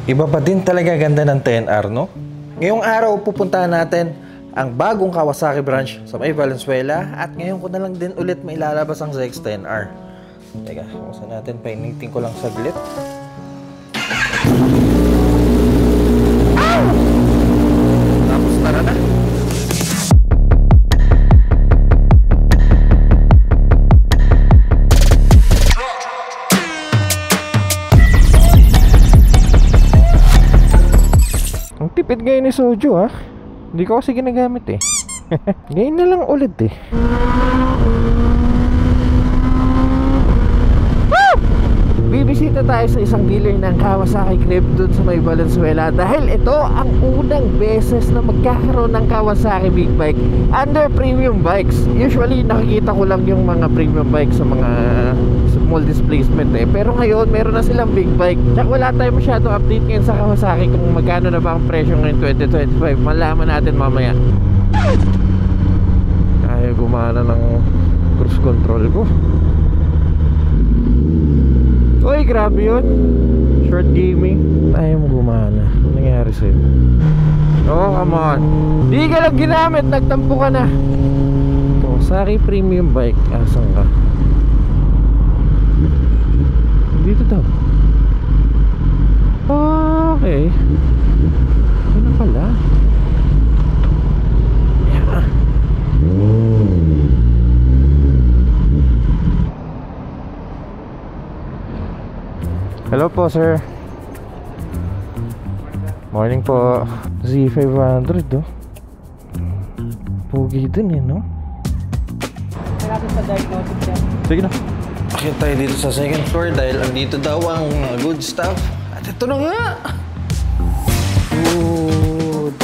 Iba pa din talaga ganda ng 10R, no? Ngayong araw, pupuntahan natin ang bagong Kawasaki branch sa may Valenzuela at ngayon ko na lang din ulit mailalabas ang ZX-10R. Teka, kung natin, painitin ko lang saglit. Tapos tara na. Ang tipid ngayon ni Sojo, ha? Hindi ko kasi ginagamit eh. Ngayon na lang ulit eh. Bibisita tayo sa isang dealer ng Kawasaki Grip dun sa may Valenzuela dahil ito ang unang beses na magkakaroon ng Kawasaki big bike under premium bikes. Usually nakikita ko lang yung mga premium bikes sa mga small displacement eh. Pero ngayon meron na silang big bike. Tsaka wala tayo masyadong update ngayon sa Kawasaki kung magkano na ba ang presyo ngayon 2025. Malaman natin mamaya. Kaya gumana ng cruise control ko. Uy, grabe yun. Short gaming. Ayaw mo gumana. Ano nangyari sa'yo? Oh, come on. Di ka lang ginamit. Nagtampo ka na. Kawasaki premium bike. Asan ka? Dito daw. Okay. Ano pala? Yeah. Hello po, sir. Morning po. Z500, oh. Pugi dun eh, no? Malapit sa diagnosis yan. Sige na. Akit tayo dito sa second floor dahil andito daw ang good stuff. At ito na nga! Good!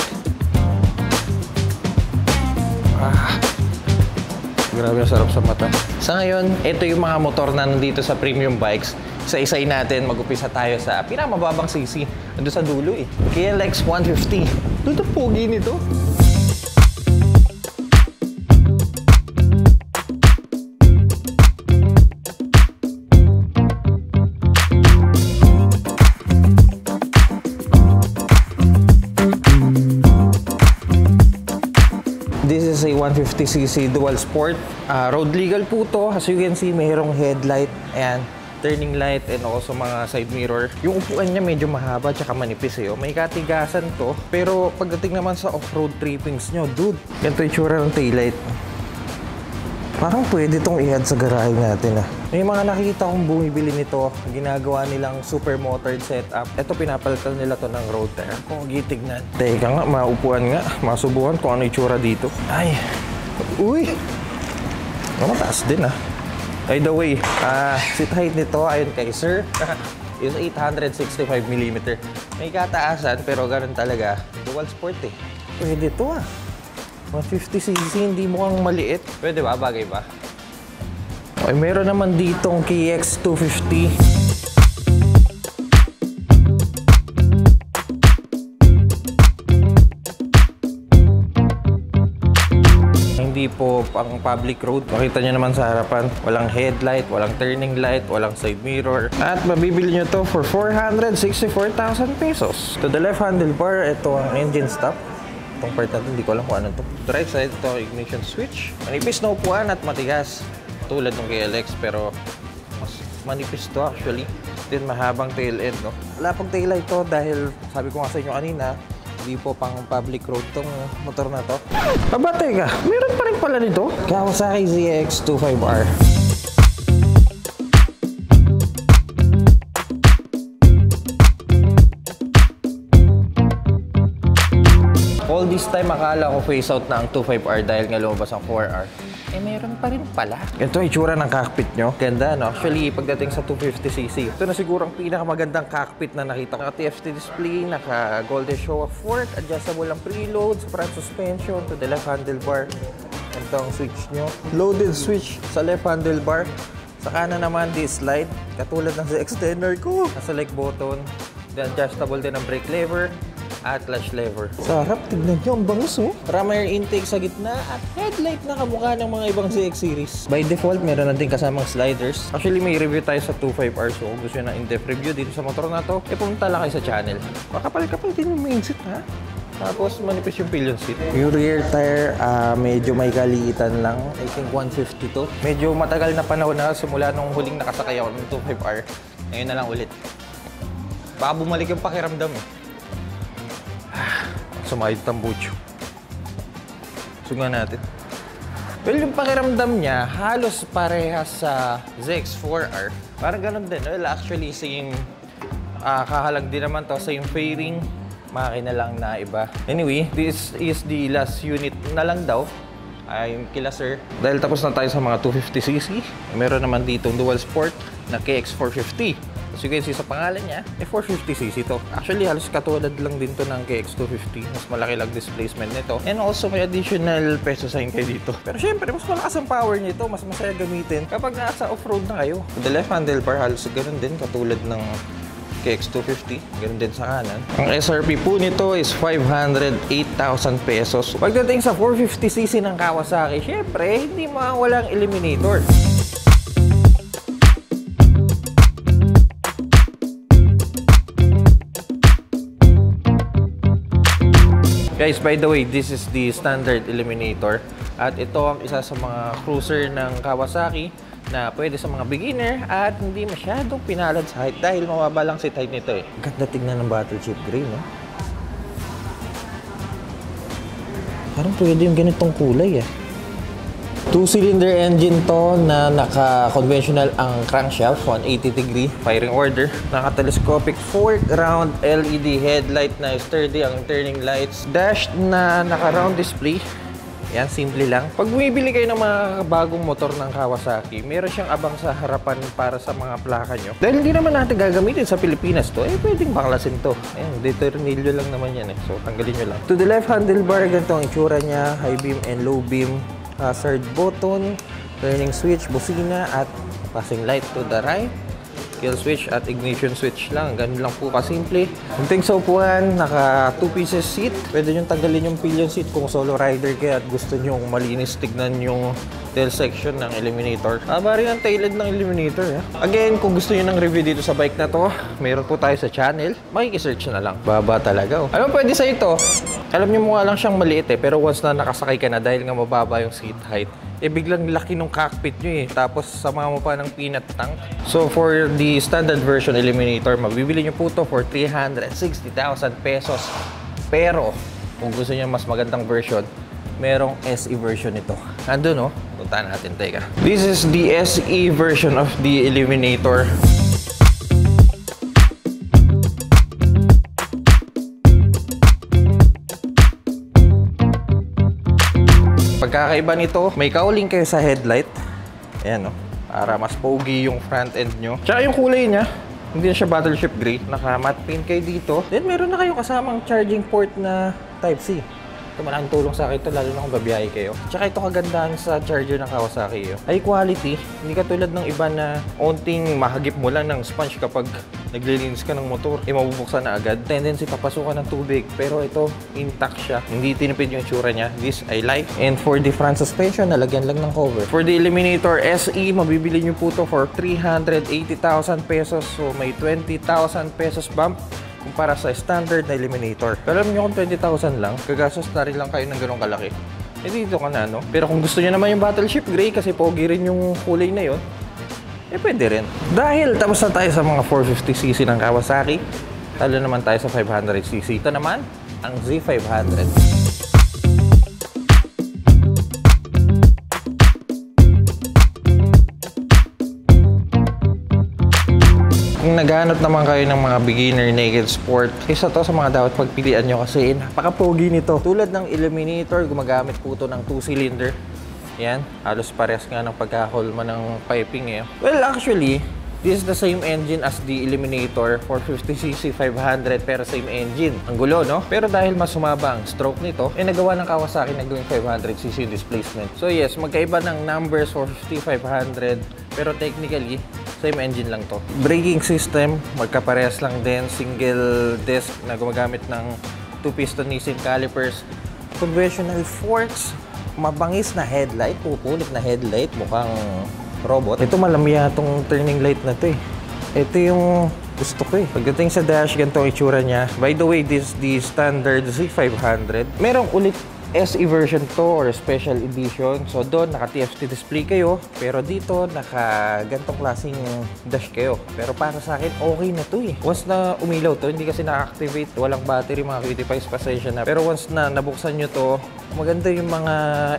Grabe ang sarap sa mata. Sa ngayon, ito yung mga motor na nandito sa premium bikes. Isa-isay natin, mag-upisa tayo sa pinamababang CC. Ando sa dulo eh. KLX 150. Ito pogi nito. This is a 150cc dual sport. Road legal po to. As you can see, mayroong headlight and turning light and also mga side mirror. Yung upuan niya medyo mahaba tsaka manipis eh. May katigasan to. Pero pagdating naman sa off-road trippings nyo, dude, ganito yung tsura ng taillight. Parang pwede tong i-add sa garahe natin ah. May mga nakikita kong bumibili nito, ginagawa nilang super motored setup. Ito pinapalitan nila to ng road tire. Kung gitignan. Teka nga, maupuan nga. Masubukan kung ano yung tsura dito. Ay! Uy! Mataas din ah. By the way, seat height nito ayon kay sir is 865mm. May kataasan pero ganun talaga. Dual sport eh. Pwede to ah. 150cc, hindi mukhang maliit. Pwede ba? Bagay ba? Okay, meron naman ditong KX 250. Hindi po pang public road. Makita nyo naman sa harapan, walang headlight, walang turning light, walang side mirror. At mabibili nyo to for 464,000 pesos. To the left handlebar, ito ang engine stop. Itong part natin, hindi ko alam kung ano to. To right side, ito ignition switch. Manipis na upuan at matigas. Tulad ng KLX, pero mas manipis to actually. Then mahabang tail end, no? Wala pang tail light to dahil sabi ko nga sa inyo kanina, hindi po pang public road tong motor na to. Aba, teka, meron pa rin pala nito. Kawasaki ZX-25R. All this time, akala ko phase out na ang 25R dahil nga lumabas ang 4R. Eh, meron pa rin pala. Ito yung itsura ng cockpit nyo. Ganda, no? Actually, pagdating sa 250cc, ito na siguro ang pinakamagandang cockpit na nakita ko. Naka-TFT display, naka-golden show of fork, adjustable ang preloads, front suspension, to the left handlebar. Ito ang switch nyo. Loaded switch sa left handlebar. Sa kanan naman, this slide. Katulad ng ZX-10R ko. Nasa like button. Then, adjustable din ang brake lever. at clutch lever. Sarap, tignan nyo, ang bangus oh. Ram air intake sa gitna at headlight na kamukha ng mga ibang ZX series. By default, meron na din kasamang sliders. Actually, may review tayo sa 25R, so kung gusto nyo ng in-depth review dito sa motor na to, pumunta lang kayo sa channel. Makapal-kapal din yung main seat ha. Tapos manipis yung pillion seat. Yung rear tire, medyo may kaliitan lang. I think 150 to. Medyo matagal na panahon na simula nung huling nakasakay ako ng 25R. Ngayon na lang ulit. Baka bumalik yung pakiramdam eh. Sumayad tambucho. Sungan natin. Well, yung pakiramdam niya, halos parehas sa ZX4R. Parang ganun din. Well, actually, same kahalag din naman to. Same fairing. Makina lang na iba. Anyway, this is the last unit na lang daw. Yung kila sir. Dahil tapos na tayo sa mga 250cc, meron naman dito dual sport na KX450. As you can see sa pangalan niya, 450cc to. Actually, halos katulad lang din to ng KX250. Mas malaki lang displacement nito. And also, may additional peso sign kayo dito. Pero syempre, mas malakas ang power nito. Mas masaya gamitin kapag nasa off-road na kayo. The left handlebar, halos ganun din katulad ng KX250. Ganun din sa kanan. Ang SRP po nito is 508,000 pesos. Pagdating sa 450cc ng Kawasaki, syempre, hindi mawawalang eliminator. Guys, by the way, this is the standard eliminator. At ito ang isa sa mga cruiser ng Kawasaki na pwede sa mga beginner at hindi masyadong pinalad sa height dahil mababa lang seat height nito eh. Ganda tignan ng battleship gray, no? Parang pwede yung ganitong kulay eh. 2-cylinder engine to na naka-conventional ang crankshaft, 180 degree firing order. Naka-telescopic fork, round LED headlight na sturdy ang turning lights. Dash na naka-round display. Yan, simple lang. Pag bumibili kayo ng mga bagong motor ng Kawasaki, meron siyang abang sa harapan para sa mga plaka nyo. Dahil hindi naman natin gagamitin sa Pilipinas to, pwedeng baklasin to. Ayan, detornilyo lang naman yan eh. So, tanggalin nyo lang. To the left handlebar, ganito ang itsura niya. High beam and low beam. Hazard button, turning switch, busina, at passing light to the right. Kill switch at ignition switch lang. Ganun lang po kasimple. Kunting sa upuan, naka 2 pieces seat. Pwede nyo tanggalin yung pillion seat kung solo rider kayo at gusto nyo malinis tignan yung tail section ng eliminator. Bari ang tailhead ng eliminator. Again, kung gusto nyo ng review dito sa bike na to, mayroon po tayo sa channel. Makikisearch na lang. Baba talaga. Alam mo, pwede sa ito. Alam nyo mukha lang siyang maliit eh, pero once na nakasakay ka na dahil nga mababa yung seat height, biglang laki nung cockpit nyo eh. Tapos sama mo pa ng peanut tank. So for the standard version eliminator, mabibili nyo po to for 360,000 pesos. Pero kung gusto nyo mas magandang version, merong SE version nito. Andun no? Punta natin, teka. This is the SE version of the eliminator. Pagkakaiba nito, may cowling kayo sa headlight. Ayan, no? Para mas pogi yung front end nyo. Tsaka yung kulay niya, hindi na siya battleship gray. Naka-matte paint kayo dito. Then, meron na kayo kasamang charging port na Type-C. Ito, malaking tulong sa akin ito, lalo na kung babiyahe kayo. Tsaka ito kagandahan sa charger ng Kawasaki. High quality, hindi katulad ng iba na onting mahagip mo lang ng sponge kapag naglilinis ka ng motor. Mabubuksan na agad. Tendency papasukan ng tubig. Pero ito, intact siya. Hindi tinipid yung itsura niya. This I like. And for the front suspension, nalagyan lang ng cover. For the Eliminator SE, mabibili nyo po to for 380,000 pesos. So may 20,000 pesos bump kumpara sa standard na eliminator. Pero alam nyo kung 20,000 lang, gagastos na rin lang kayo ng ganong kalaki. Dito ka na, no? Pero kung gusto nyo naman yung battleship gray kasi pogi rin yung kulay na yun, pwede rin. Dahil tapos na tayo sa mga 450cc ng Kawasaki, talo naman tayo sa 500cc. Ito naman, ang Z500. Kung naghahanap naman kayo ng mga beginner naked sport, isa to sa mga dapat pagpilian nyo kasi napaka-pogi nito. Tulad ng eliminator, gumagamit po ito ng 2-cylinder. Yan, halos parehas nga ng pagkakulma ng piping eh. Well, actually, this is the same engine as the eliminator, 450cc 500 pero same engine. Ang gulo, no? Pero dahil mas sumaba ang stroke nito, nagawa ng Kawasaki na gawing 500cc displacement. So yes, magkaiba ng numbers 450, 500, pero technically, same engine lang to. Braking system, magkaparehas lang din. Single disc na gumagamit ng 2-piston Nissin calipers, conventional forks, mabangis na headlight, pupulit na headlight, mukhang robot. Ito malamya itong turning light na to eh. Ito yung gusto ko eh. Pagdating sa dash, ganito ang itsura niya. By the way, this the standard Z500. Merong ulit SE version to or special edition. So doon naka-TFT display kayo, pero dito naka gantong klaseng dash kayo. Pero para sa akin okay na to eh. Once na umilaw to, hindi kasi na-activate, walang battery mga cutie pies, pasensya na. Pero once na nabuksan nyo to, maganda yung mga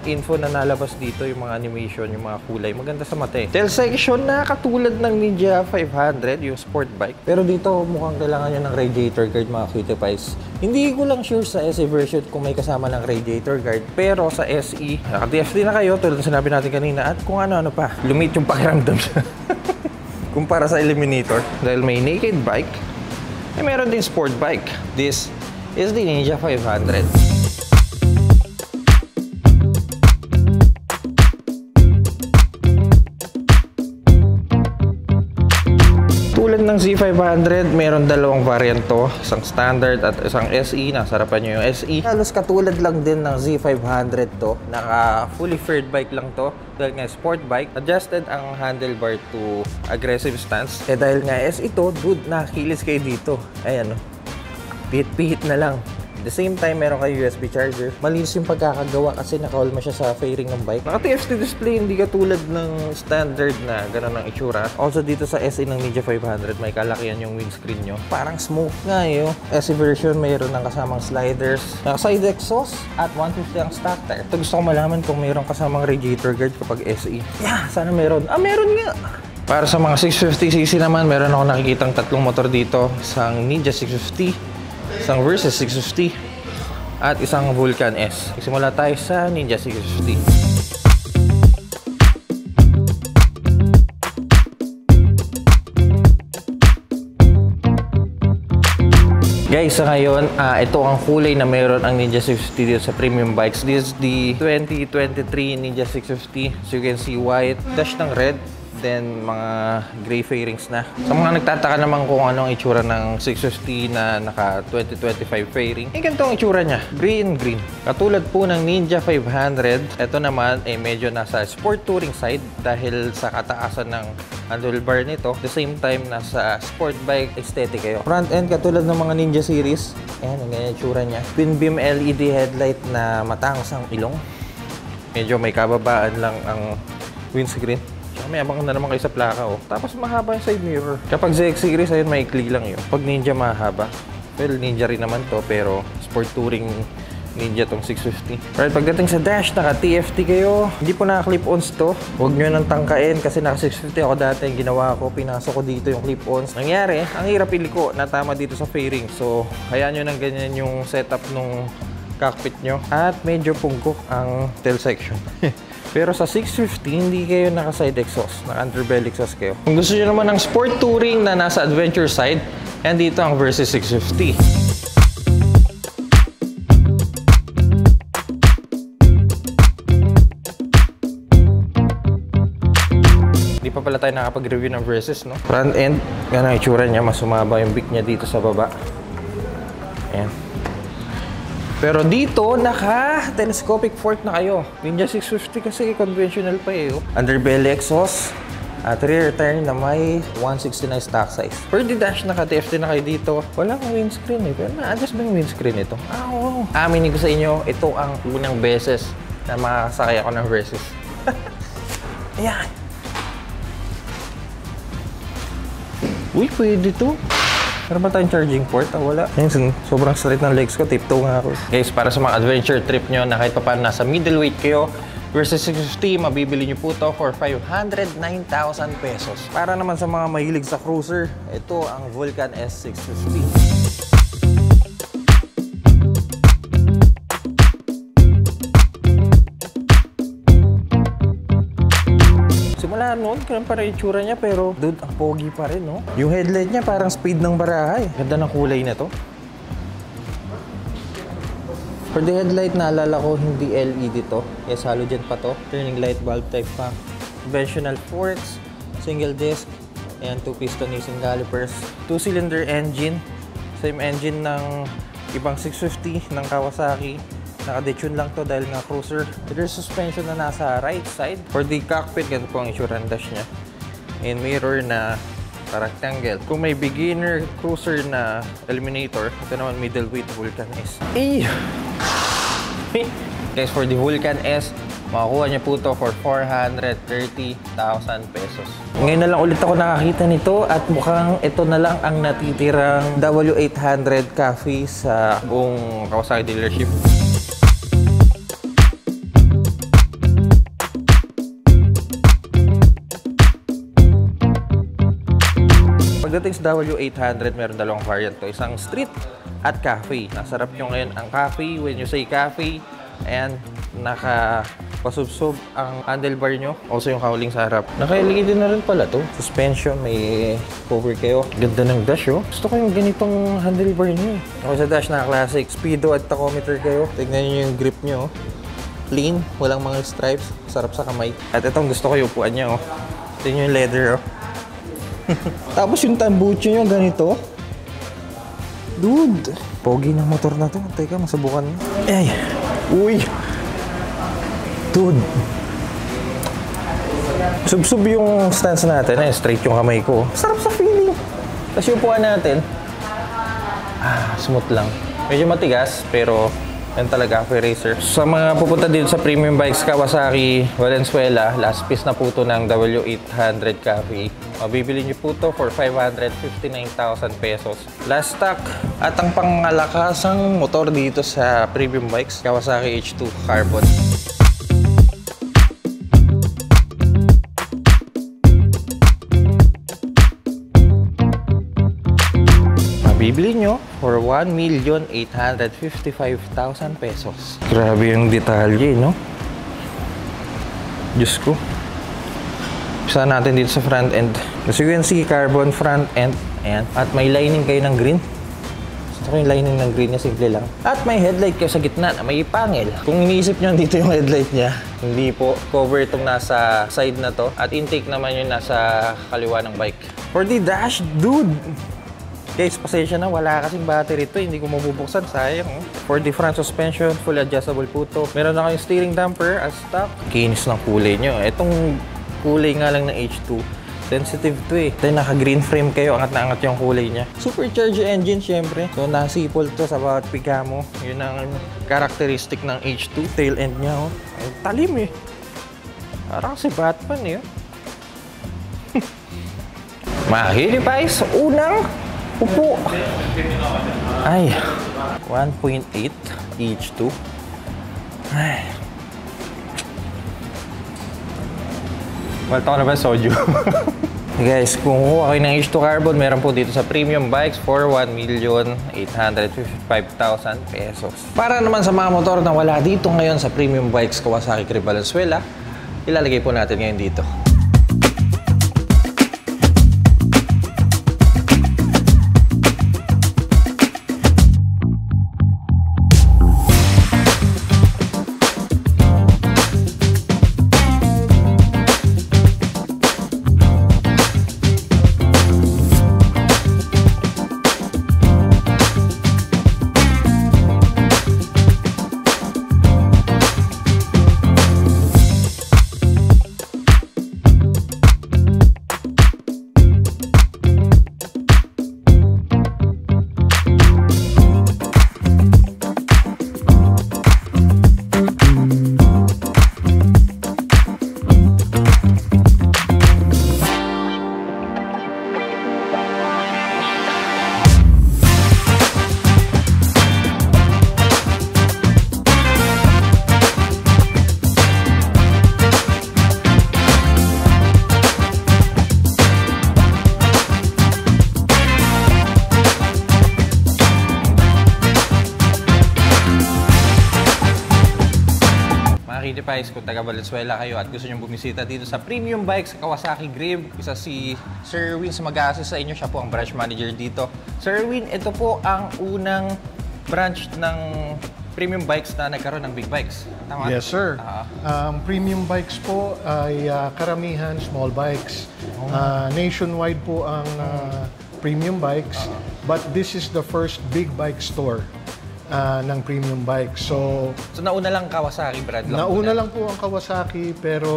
info na nalabas dito, yung mga animation, yung mga kulay. Maganda sa mata eh. Tail section na katulad ng Ninja 500, yung sport bike. Pero dito mukhang kailangan nyo ng radiator guard mga cutie pies. Hindi ko lang sure sa SE version kung may kasama ng radiator guard. Pero sa SE, naka-TFT na kayo tulad ng sinabi natin kanina at kung ano-ano pa. Lumit yung pakiramdam siya. Kumpara sa Eliminator. Dahil may naked bike, eh meron din sport bike. This is the Ninja 500. Tulad ng Z500, meron dalawang variant to. Isang standard at isang SE. Nasarapan nyo yung SE. Halos katulad lang din ng Z500 to. Naka fully faired bike lang to. Dahil nga sport bike, adjusted ang handlebar to aggressive stance. Eh dahil nga SE to, dude, nakakilis kayo dito. Ayan o. Pihit-pihit na lang. At the same time, meron kayo USB charger. Malinis yung pagkakagawa kasi nakaulma siya sa fairing ng bike. Naka-TFT display, hindi katulad ng standard na gano'n ang itsura. Also dito sa SE ng Ninja 500, may kalakihan yung windscreen nyo. Parang smoke nga eh. SE version, mayroon ng kasamang sliders, side exhaust, at 150 ang stock tire. Ito gusto ko malaman kung mayroon kasamang radiator guard kapag SE. Yeah, sana meron. Ah, meron nga! Para sa mga 650cc naman, meron ako nakikitang tatlong motor dito. Isang Ninja 650, isang Versys 650 at isang Vulcan S. Simula tayo sa Ninja 650. Guys, sa ngayon, ito ang kulay na mayroon ang Ninja 650 dito sa premium bikes. This is the 2023 Ninja 650. So you can see white, dash ng red, then mga gray fairings na. Sa mga nagtataka naman kung anong itsura ng 650 na naka 2025 fairing, ganito ang itsura niya, green. Katulad po ng Ninja 500, ito naman ay medyo nasa sport touring side dahil sa kataasan ng handlebar nito. At the same time, nasa sport bike aesthetic kayo. Front end, katulad ng mga Ninja series, ayan, ang ganyan itsura niya. Twin beam LED headlight na matangos ang ilong. Medyo may kababaan lang ang windscreen. May abang na naman kayo sa plaka oh. Tapos mahaba yung side mirror. Kapag ZX series, ayun, maikli lang yun. Pag Ninja, mahaba. Well, Ninja rin naman to, pero sport touring Ninja tong 650. Right, pagdating sa dash, naka-TFT kayo. Hindi po naka-clip-ons to. Huwag nyo nang tangkain kasi naka-650 ako dati. Yung ginawa ko, pinasok ko dito yung clip-ons. Nangyari, ang hirap iliko na tama dito sa fairing. So, hayaan nyo nang ganyan yung setup nung cockpit nyo. At medyo pungkok ang tail section. Pero sa 650, hindi kayo naka-side exhaust. Naka-underbelly exhaust kayo. Kung gusto nyo naman ng sport touring na nasa adventure side, yan dito ang Versys 650. Hindi pa pala tayo nakapag-review ng Versys, no? Front end, yan ang itsura niya. Mas sumaba yung beak niya dito sa baba. Ayan. Pero dito, naka-telescopic fork na kayo. Ninja 650 kasi conventional pa eh. Underbelly exhaust at rear tire na may 169 stock size. Per the dash, naka-TFT na kayo dito. Wala kang windscreen eh. Pero na-adjust ba yung windscreen ito? Oo. Aminin ko sa inyo, ito ang unang beses na makakasakay ako ng Versys. Ayan. Uy, pwede to. Meron ba tayong charging port? Wala. Ayun, sobrang straight ng legs ko. Tiptoe nga ako. Guys, para sa mga adventure trip nyo na kahit pa paano nasa middleweight kayo, Versys 650, mabibili nyo po to for 509,000 pesos. Para naman sa mga mahilig sa cruiser, ito ang Vulcan S650. Simula noon, ganun pa rin itsura niya, pero dude, ang pogi pa rin, no? Yung headlight niya parang speed ng barahay. Ganda ng kulay na to. For the headlight, naalala ko hindi LED to. Yes, halogen pa to. Turning light bulb type pa. Conventional forks, single disc, and 2-piston Nissin calipers. 2-cylinder engine. Same engine ng ibang 650 ng Kawasaki. Naka-detune lang to dahil nga cruiser. Rear suspension na nasa right side. For the cockpit, ganito po ang issue dash niya. And mirror na rectangle. Kung may beginner cruiser na eliminator, ito naman middleweight Vulcan S. Guys, for the Vulcan S, makakuha niyo po to for 430,000 pesos. Ngayon na lang ulit ako nakakita nito at mukhang ito na lang ang natitirang W800 Cafe sa buong Kawasaki dealership. Pagdating sa W800, meron dalawang variant to. Isang street at cafe. Nasarap yung ngayon ang cafe. When you say cafe, and nakapasubsob ang handlebar nyo. Also yung cowling sa harap. Naka-LED din na rin pala to. Suspension, may cover kayo. Ganda ng dash, oh. Gusto ko yung ganitong handlebar nyo. Okay, sa dash na classic. Speedo at tachometer kayo. Tignan nyo yung grip nyo, oh. Clean, walang mga stripes. Sarap sa kamay. At itong gusto ko yung upuan niya, oh. Tignan yung leather, oh. Tapos yung tambucho nyo, ganito. Dude! Pogi ng motor na to. Teka, masubukan mo. Ay! Uy! Dude! Sub-sub yung stance natin. Straight yung kamay ko. Sarap sa feeling. Tapos yung upuan natin. Smooth lang. Medyo matigas, pero yan talaga, cafe racer. Sa mga pupunta dito sa premium bikes Kawasaki Valenzuela, last piece na po ito ng W800 Cafe. Mabibili nyo po ito for 559,000 pesos. Last stock at ang pangalakasang motor dito sa premium bikes Kawasaki H2 Carbon. Bibili nyo for 1,855,000 pesos. Grabe yung detalye, no? Diyos ko. Isa natin dito sa front end. As you can see, carbon front end. Ayan. At may lining kayo ng green. Gusto ko yung lining ng green niya, simple lang. At may headlight kayo sa gitna na may pangil. Kung iniisip nyo dito yung headlight niya, hindi po. Cover itong nasa side na to. At intake naman yung nasa kaliwa ng bike. For the dash, dude! Guys, pasensya na, wala kasing battery ito, hindi ko mabubuksan, sayang. For the front suspension, full adjustable po ito. Meron na kayong steering damper as stock. Kinis ng kulay nyo. Itong kulay nga lang ng H2, sensitive to eh. Then naka-green frame kayo, angat na angat yung kulay niya. Supercharged engine, syempre. So, nasipol to sa bawat pika mo. Yun ang characteristic ng H2. Tail end niya, oh. Talim eh. Parang si Batman eh. Mahili pa sa unang upo. Ay, 1.8 H2. Ay. Malta ko na ba soju? Guys, kung kuha kayo ng H2 Carbon, meron po dito sa premium bikes for 1,855,000 pesos. Para naman sa mga motor na wala dito ngayon sa premium bikes Kawasaki Valenzuela, ilalagay po natin ngayon dito. Kung taga Valenzuela kayo at gusto nyo bumisita dito sa Premium Bikes sa Kawasaki Grave, isa si Sir Erwin sa mag-a-assist sa inyo. Siya po ang branch manager dito. Sir Erwin, ito po ang unang branch ng Premium Bikes na nagkaroon ng big bikes. Tama? Yes, sir. Premium Bikes po ay karamihan small bikes. Nationwide po ang Premium Bikes, but this is the first big bike store ng premium bike. So, nauna lang Kawasaki brand lang. nauna lang po ang Kawasaki, pero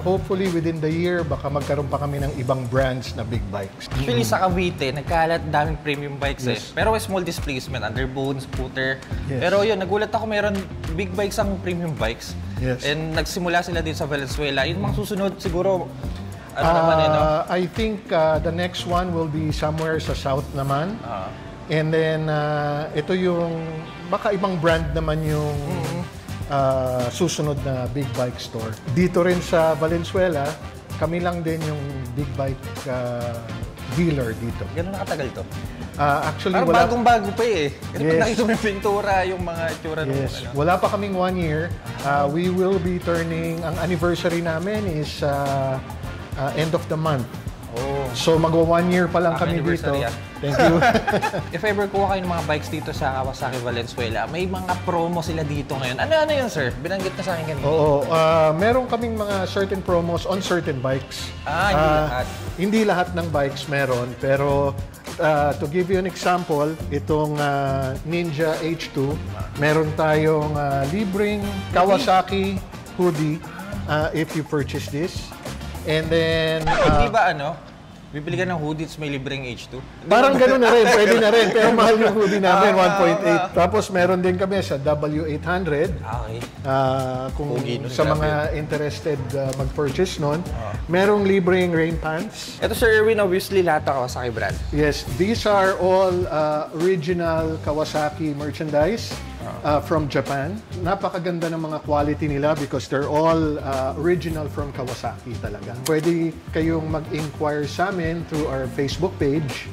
hopefully within the year, baka magkaroon pa kami ng ibang brands na big bikes. Actually, sa Cavite, nagkalat daming premium bikes eh. Yes. Pero may small displacement, underbone, scooter. Yes. Pero yun, nagulat ako meron big bikes ang premium bikes. Yes. And nagsimula sila din sa Valenzuela. Yung mga susunod siguro, ano naman eh, no? I think the next one will be somewhere sa south naman. Ah. And then, ito yung, baka ibang brand naman yung susunod na big bike store. Dito rin sa Valenzuela, kami lang din yung big bike dealer dito. Gano'n nakatagal to? Actually, Parang wala, bagong-bago pa eh. Kasi Yes. pag nakita mo yung pintura, yung mga itsura ng yes, ano. wala pa kaming 1 year. We will be turning, ang anniversary namin is end of the month. Oh. So magwa 1 year pa lang Happy kami dito. anniversary, Thank you. If ever kuha kayo ng mga bikes dito sa Kawasaki Valenzuela, may mga promo sila dito ngayon. Ano yun, sir? Binanggit na sa akin kanina. Oo, meron kaming mga certain promos on certain bikes. Hindi lahat. Hindi lahat ng bikes meron, pero to give you an example, itong Ninja H2, meron tayong libreng Kawasaki hoodie if you purchase this. And then, Hindi ba bibili ka ng hoodie at may libreng H2? parang gano'n na rin, pwede na rin. Pero mahal yung hoodie namin, 1.8. Tapos meron din kami sa W800. Okay. Kung Pogi nun, sa grabe. mga interested mag-purchase nun. Merong libreng rain pants. Ito, Sir Erwin, obviously lahat ng Kawasaki brand. Yes, these are all original Kawasaki merchandise from Japan. Napakaganda ng mga quality nila because they're all original from Kawasaki talaga. Pwede kayong mag-inquire sa amin through our Facebook page.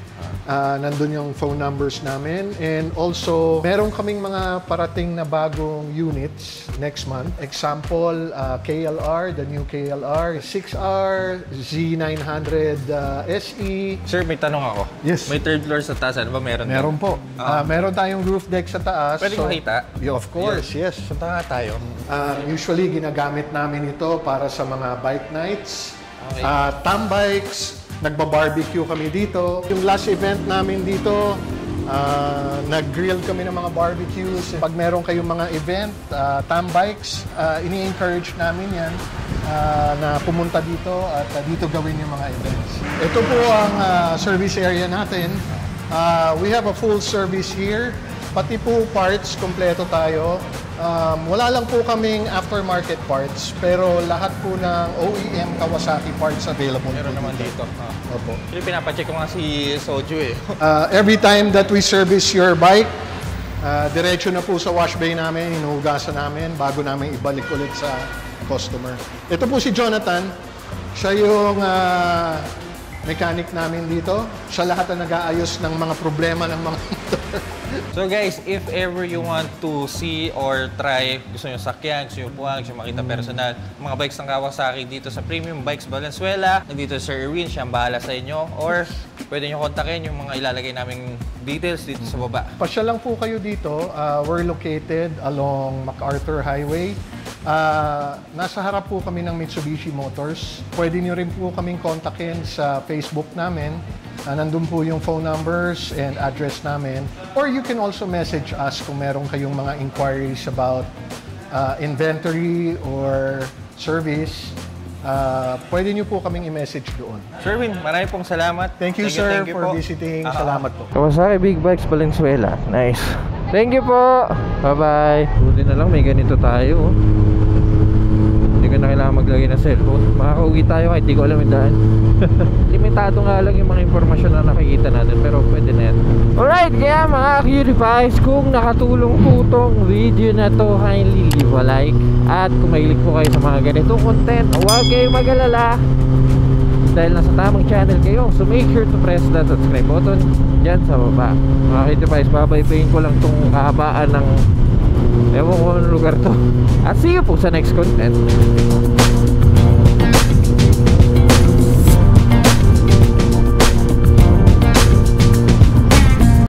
Nandun yung phone numbers namin. And also, meron kaming mga parating na bagong units next month. Example, KLR, the new KLR, 6R, Z900 SE. Sir, may tanong ako. Yes. May third floor sa taas. Ano ba meron? Meron po. Meron tayong roof deck sa taas. Pwede makita? Yeah, of course, yes. Punta nga tayo. Usually, ginagamit namin ito para sa mga bike nights. Okay. Bikes, nagba-barbecue kami dito. Yung last event namin dito, nag-grill kami ng mga barbecues. Pag meron kayong mga event, bikes, ini-encourage namin yan na pumunta dito at dito gawin yung mga events. Ito po ang service area natin. We have a full service here. Pati po parts, kompleto tayo. Wala lang po kaming aftermarket parts, pero lahat po ng OEM Kawasaki parts available Meron po naman dito. Opo. Actually, pinapacheck ko nga si Soju eh. Every time that we service your bike, diretso na po sa wash bay namin, hinuhugasan namin bago namin ibalik ulit sa customer. Ito po si Jonathan. Siya yung mechanic namin dito. Siya lahat ang nag-aayos ng mga problema ng mga motor. So guys, if ever you want to see or try, gusto nyo sakyan, gusto nyo puwang, gusto nyo makita personal, mga bikes ng Kawasaki dito sa Premium Bikes Valenzuela, nandito Sir Erwin, siya ang bahala sa inyo. Or pwede nyo kontakin yung mga ilalagay naming details dito sa baba. Pasya lang po kayo dito. We're located along MacArthur Highway. Nasa harap po kami ng Mitsubishi Motors. Pwede nyo rin po kaming kontakin sa Facebook namin. Nandun po yung phone numbers and address namin. Or you can also message us kung meron kayong mga inquiries about inventory or service. Pwede nyo po kaming i-message doon. Sir Erwin, marami pong salamat. Thank you, sir, for po. visiting. Salamat po. Kawasaki Big Bikes Valenzuela. Nice. Thank you po. Bye-bye. Buti na lang may ganito tayo. Hindi ko na kailangan maglagay ng cellphone. Makakauwi tayo kahit di ko alam yung daan. Limitado nga lang yung mga impormasyon na nakikita natin, pero pwede na yan. Alright, kaya mga Q-Device, kung nakatulong po tong video na to, kindly leave a like. At kung mahilig po kayo sa mga ganitong content, huwag kayong mag-alala dahil nasa tamang channel kayo. So make sure to press that subscribe button dyan sa baba. Mga Q-Device, babaybayin ko lang tong kahabaan ng ewan ko anong lugar to. At see you po sa next content.